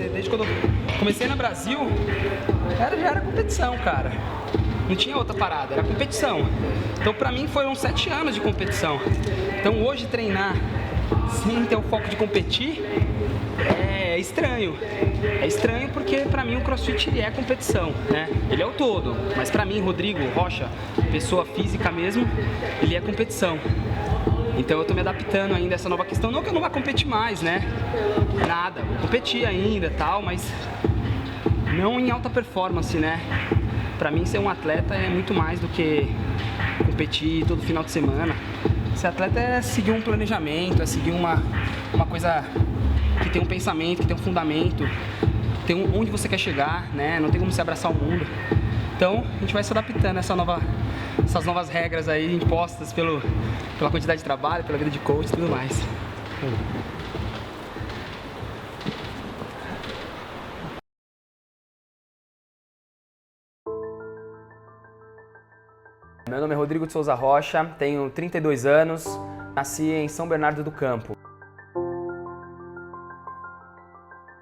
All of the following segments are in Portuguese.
desde quando eu comecei no Brasil, já era competição, cara. Não tinha outra parada, era competição. Então pra mim foram 7 anos de competição. Então hoje treinar sem ter o foco de competir é estranho. É estranho porque pra mim o CrossFit ele é competição, né? Ele é o todo, mas pra mim, Rodrigo Rocha, pessoa física mesmo, ele é competição. Então eu tô me adaptando ainda a essa nova questão. Não que eu não vá competir mais, né? Nada, vou competir ainda e tal, mas não em alta performance, né? Pra mim ser um atleta é muito mais do que competir todo final de semana. Ser atleta é seguir um planejamento, é seguir uma coisa que tem um pensamento, que tem um fundamento, tem onde você quer chegar, né? Não tem como você abraçar o mundo. Então a gente vai se adaptando a essas novas regras aí impostas pela quantidade de trabalho, pela vida de coach e tudo mais. Meu nome é Rodrigo de Souza Rocha, tenho 32 anos, nasci em São Bernardo do Campo.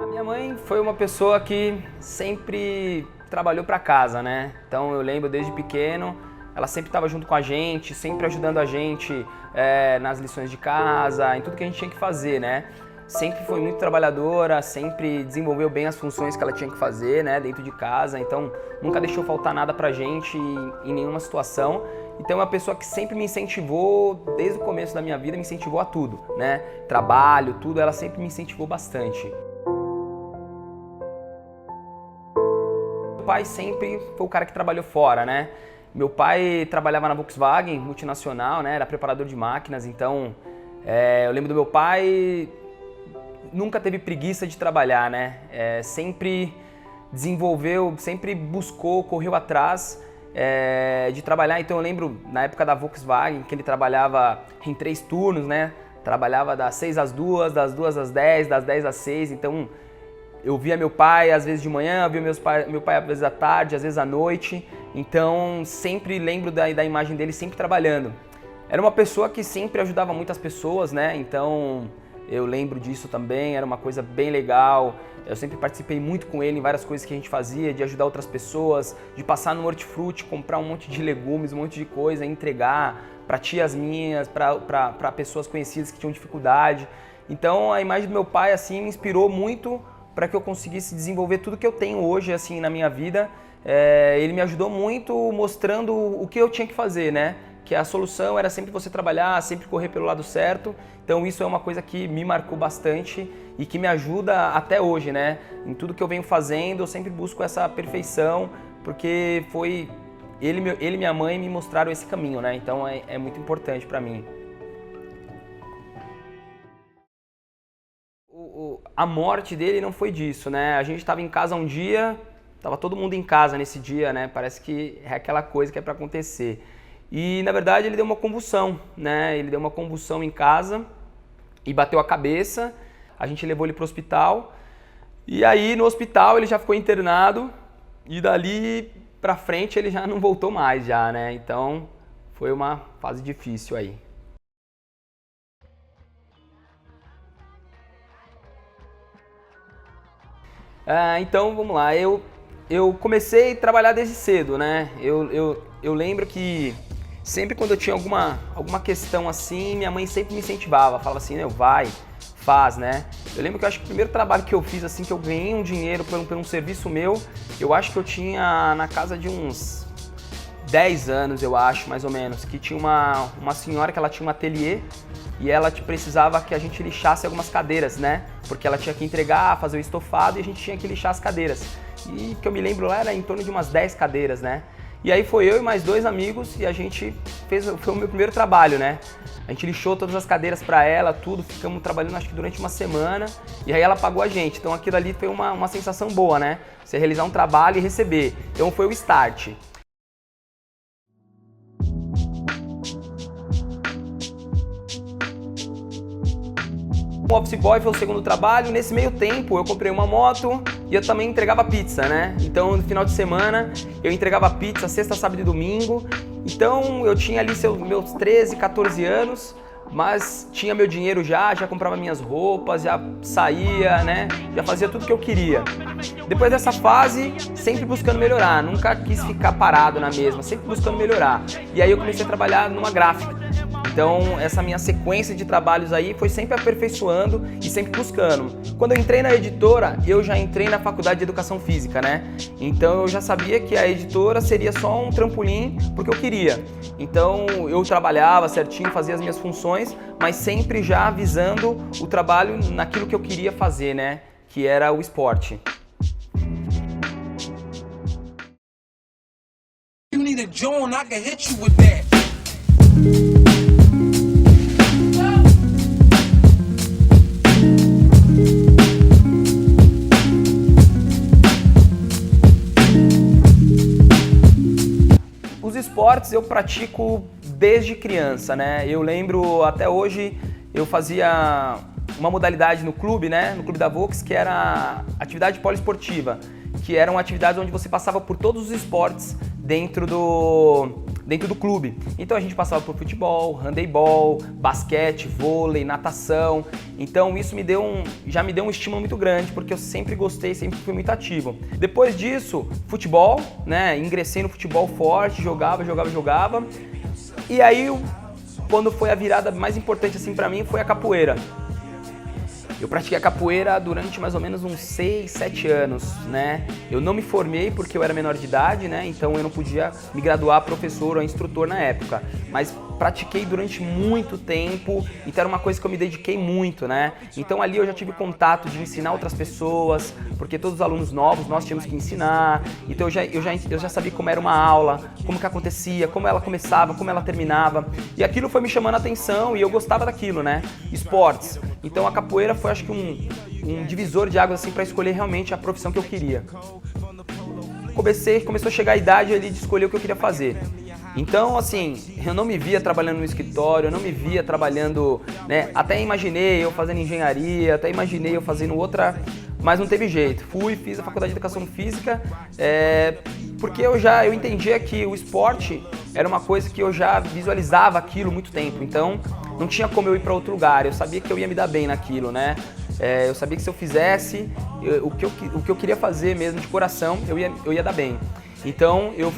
A minha mãe foi uma pessoa que sempre trabalhou para casa, né? Então eu lembro desde pequeno, ela sempre estava junto com a gente, sempre ajudando a gente nas lições de casa, em tudo que a gente tinha que fazer, né? Sempre foi muito trabalhadora, sempre desenvolveu bem as funções que ela tinha que fazer, né, dentro de casa, então nunca deixou faltar nada pra gente em nenhuma situação. Então é uma pessoa que sempre me incentivou, desde o começo da minha vida, me incentivou a tudo, né? Trabalho, tudo, ela sempre me incentivou bastante. Meu pai sempre foi o cara que trabalhou fora, né? Meu pai trabalhava na Volkswagen, multinacional, né? Era preparador de máquinas, então eu lembro do meu pai, nunca teve preguiça de trabalhar, né? Sempre desenvolveu, sempre buscou, correu atrás de trabalhar. Então eu lembro na época da Volkswagen que ele trabalhava em 3 turnos, né? Trabalhava das 6 às 2, das 2 às 10, das 10 às 6. Então eu via meu pai às vezes de manhã, eu via meu pai às vezes à tarde, às vezes à noite. Então sempre lembro da imagem dele sempre trabalhando. Era uma pessoa que sempre ajudava muitas pessoas, né? Então eu lembro disso também, era uma coisa bem legal. Eu sempre participei muito com ele em várias coisas que a gente fazia, de ajudar outras pessoas, de passar no hortifruti, comprar um monte de legumes, um monte de coisa, entregar para tias minhas, para pessoas conhecidas que tinham dificuldade. Então a imagem do meu pai assim me inspirou muito para que eu conseguisse desenvolver tudo que eu tenho hoje assim na minha vida. Ele me ajudou muito mostrando o que eu tinha que fazer, né? Que a solução era sempre você trabalhar, sempre correr pelo lado certo. Então isso é uma coisa que me marcou bastante e que me ajuda até hoje, né? Em tudo que eu venho fazendo, eu sempre busco essa perfeição, porque foi ele e minha mãe me mostraram esse caminho, né? Então é muito importante para mim. A morte dele não foi disso, né? A gente estava em casa um dia, estava todo mundo em casa nesse dia, né? Parece que é aquela coisa que é para acontecer. E na verdade ele deu uma convulsão, né? Ele deu uma convulsão em casa e bateu a cabeça. A gente levou ele para o hospital. E aí no hospital ele já ficou internado e dali para frente ele já não voltou mais já, né? Então foi uma fase difícil aí. Então vamos lá, eu comecei a trabalhar desde cedo, né? Eu lembro que sempre quando eu tinha alguma questão assim, minha mãe sempre me incentivava, falava assim, vai, faz, né? Eu lembro que eu acho que o primeiro trabalho que eu fiz assim, que eu ganhei um dinheiro por um serviço meu, eu acho que eu tinha na casa de uns 10 anos, eu acho, mais ou menos, que tinha uma senhora que ela tinha um ateliê e ela precisava que a gente lixasse algumas cadeiras, né? Porque ela tinha que entregar, fazer o estofado e a gente tinha que lixar as cadeiras. E que eu me lembro lá era em torno de umas 10 cadeiras, né? E aí foi eu e mais 2 amigos e a gente foi o meu primeiro trabalho, né? A gente lixou todas as cadeiras para ela, tudo, ficamos trabalhando acho que durante uma semana e aí ela pagou a gente. Então aquilo ali foi uma sensação boa, né? Você realizar um trabalho e receber. Então foi o start. O office boy foi o segundo trabalho. Nesse meio tempo eu comprei uma moto e eu também entregava pizza, né? Então no final de semana eu entregava pizza sexta, sábado e domingo. Então eu tinha ali meus 13, 14 anos. mas tinha meu dinheiro já comprava minhas roupas, já saía, né? Já fazia tudo que eu queria. Depois dessa fase, sempre buscando melhorar, nunca quis ficar parado na mesma, sempre buscando melhorar. E aí eu comecei a trabalhar numa gráfica. Então, essa minha sequência de trabalhos aí foi sempre aperfeiçoando e sempre buscando. Quando eu entrei na editora, eu já entrei na faculdade de Educação Física, né? Então, eu já sabia que a editora seria só um trampolim porque eu queria. Então, eu trabalhava certinho, fazia as minhas funções, mas sempre já visando o trabalho naquilo que eu queria fazer, né? Que era o esporte. You need a John, I can hit you with that. Os esportes eu pratico desde criança, né? Eu lembro até hoje, eu fazia uma modalidade no clube, né? No clube da Vox, que era atividade poliesportiva, que eram atividades onde você passava por todos os esportes dentro do clube. Então a gente passava por futebol, handebol, basquete, vôlei, natação. Então isso já me deu um estímulo muito grande, porque eu sempre gostei, sempre fui muito ativo. Depois disso, futebol, né? Ingressei no futebol forte, jogava. E aí, quando foi a virada mais importante assim para mim, foi a capoeira. Eu pratiquei a capoeira durante mais ou menos uns 6, 7 anos, né? Eu não me formei porque eu era menor de idade, né? Então eu não podia me graduar professor ou instrutor na época. Mas pratiquei durante muito tempo, então era uma coisa que eu me dediquei muito, né? Então ali eu já tive contato de ensinar outras pessoas, porque todos os alunos novos nós tínhamos que ensinar. Então eu já sabia como era uma aula, como que acontecia, como ela começava, como ela terminava. E aquilo foi me chamando a atenção e eu gostava daquilo, né? Esportes. Então a capoeira foi, acho que um divisor de águas assim para escolher realmente a profissão que eu queria. Começou a chegar a idade ali de escolher o que eu queria fazer. Então, assim, eu não me via trabalhando no escritório, eu não me via trabalhando, né? Até imaginei eu fazendo engenharia, até imaginei eu fazendo outra, mas não teve jeito. Fiz a faculdade de Educação Física, porque eu entendia que o esporte era uma coisa que eu já visualizava aquilo há muito tempo. Então, não tinha como eu ir para outro lugar, eu sabia que eu ia me dar bem naquilo, né? Eu sabia que se eu fizesse o que eu queria fazer mesmo de coração, eu ia dar bem. Então eu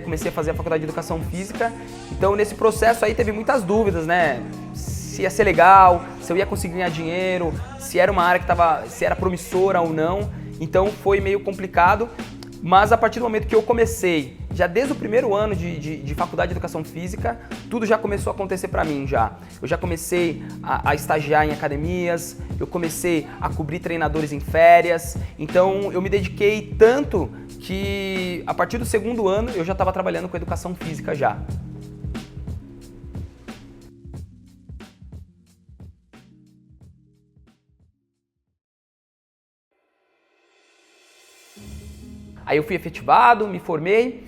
comecei a fazer a faculdade de Educação Física. Então nesse processo aí teve muitas dúvidas, né? Se ia ser legal, se eu ia conseguir ganhar dinheiro, se era uma área se era promissora ou não. Então foi meio complicado, mas a partir do momento que eu comecei, já desde o primeiro ano de faculdade de Educação Física, tudo já começou a acontecer para mim já. Eu já comecei a estagiar em academias, eu comecei a cobrir treinadores em férias, então eu me dediquei tanto que a partir do segundo ano eu já estava trabalhando com Educação Física já. Aí eu fui efetivado, me formei,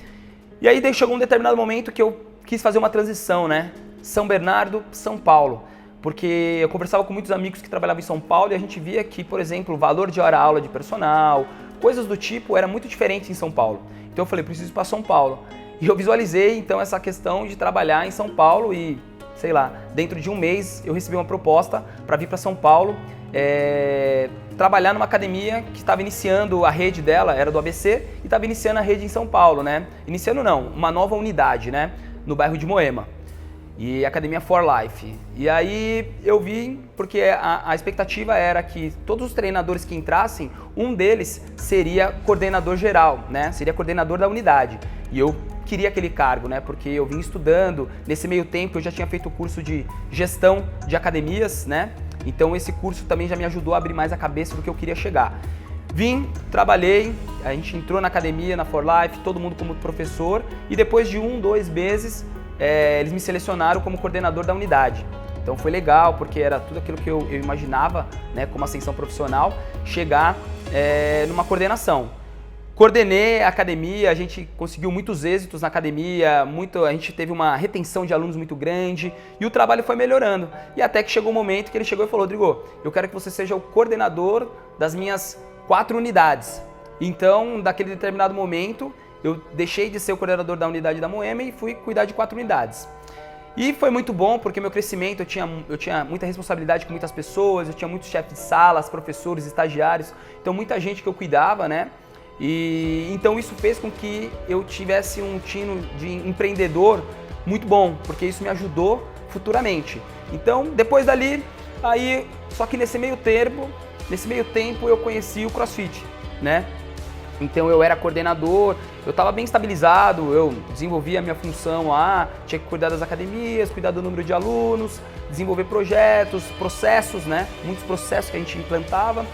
e aí chegou um determinado momento que eu quis fazer uma transição, né? São Bernardo, São Paulo. Porque eu conversava com muitos amigos que trabalhavam em São Paulo e a gente via que, por exemplo, o valor de hora-aula de personal, coisas do tipo, era muito diferente em São Paulo. Então eu falei, preciso ir para São Paulo. E eu visualizei, então, essa questão de trabalhar em São Paulo e, sei lá, dentro de um mês eu recebi uma proposta para vir para São Paulo, trabalhar numa academia que estava iniciando a rede dela, era do ABC, e estava iniciando a rede em São Paulo, né? Iniciando não, uma nova unidade, né? No bairro de Moema. E Academia For Life. E aí eu vim porque a expectativa era que todos os treinadores que entrassem, um deles seria coordenador geral, né? Seria coordenador da unidade. E eu queria aquele cargo, né? Porque eu vim estudando, nesse meio tempo eu já tinha feito o curso de gestão de academias, né? Então esse curso também já me ajudou a abrir mais a cabeça do que eu queria chegar. Vim, trabalhei, a gente entrou na academia, na For Life, todo mundo como professor, e depois de 1, 2 meses, eles me selecionaram como coordenador da unidade. Então foi legal, porque era tudo aquilo que eu imaginava, né, como ascensão profissional, chegar numa coordenação. Coordenei a academia, a gente conseguiu muitos êxitos na academia, a gente teve uma retenção de alunos muito grande e o trabalho foi melhorando. E até que chegou um momento que ele chegou e falou, Rodrigo, eu quero que você seja o coordenador das minhas 4 unidades. Então, daquele determinado momento, eu deixei de ser o coordenador da unidade da Moema e fui cuidar de 4 unidades. E foi muito bom porque meu crescimento, eu tinha muita responsabilidade com muitas pessoas, eu tinha muitos chefes de salas, professores, estagiários, então muita gente que eu cuidava, né? E então isso fez com que eu tivesse um tino de empreendedor muito bom, porque isso me ajudou futuramente. Então, depois dali, aí, só que nesse meio tempo eu conheci o CrossFit, né? Então eu era coordenador, eu estava bem estabilizado, eu desenvolvia a minha função lá, tinha que cuidar das academias, cuidar do número de alunos, desenvolver projetos, processos, né? Muitos processos que a gente implantava.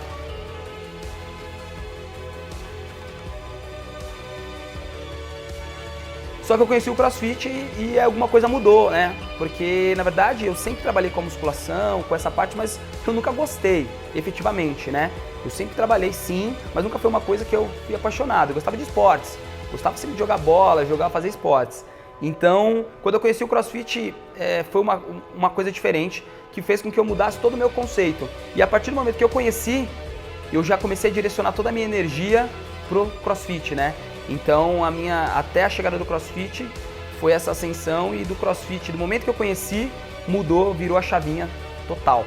Só que eu conheci o CrossFit e alguma coisa mudou, né? Porque, na verdade, eu sempre trabalhei com a musculação, com essa parte, mas eu nunca gostei, efetivamente, né? Eu sempre trabalhei sim, mas nunca foi uma coisa que eu fui apaixonado. Eu gostava de esportes, gostava sempre de jogar bola, fazer esportes. Então, quando eu conheci o CrossFit, foi uma coisa diferente, que fez com que eu mudasse todo o meu conceito. E a partir do momento que eu conheci, eu já comecei a direcionar toda a minha energia pro CrossFit, né? Então, até a chegada do CrossFit foi essa ascensão, e do CrossFit, do momento que eu conheci, mudou, virou a chavinha total.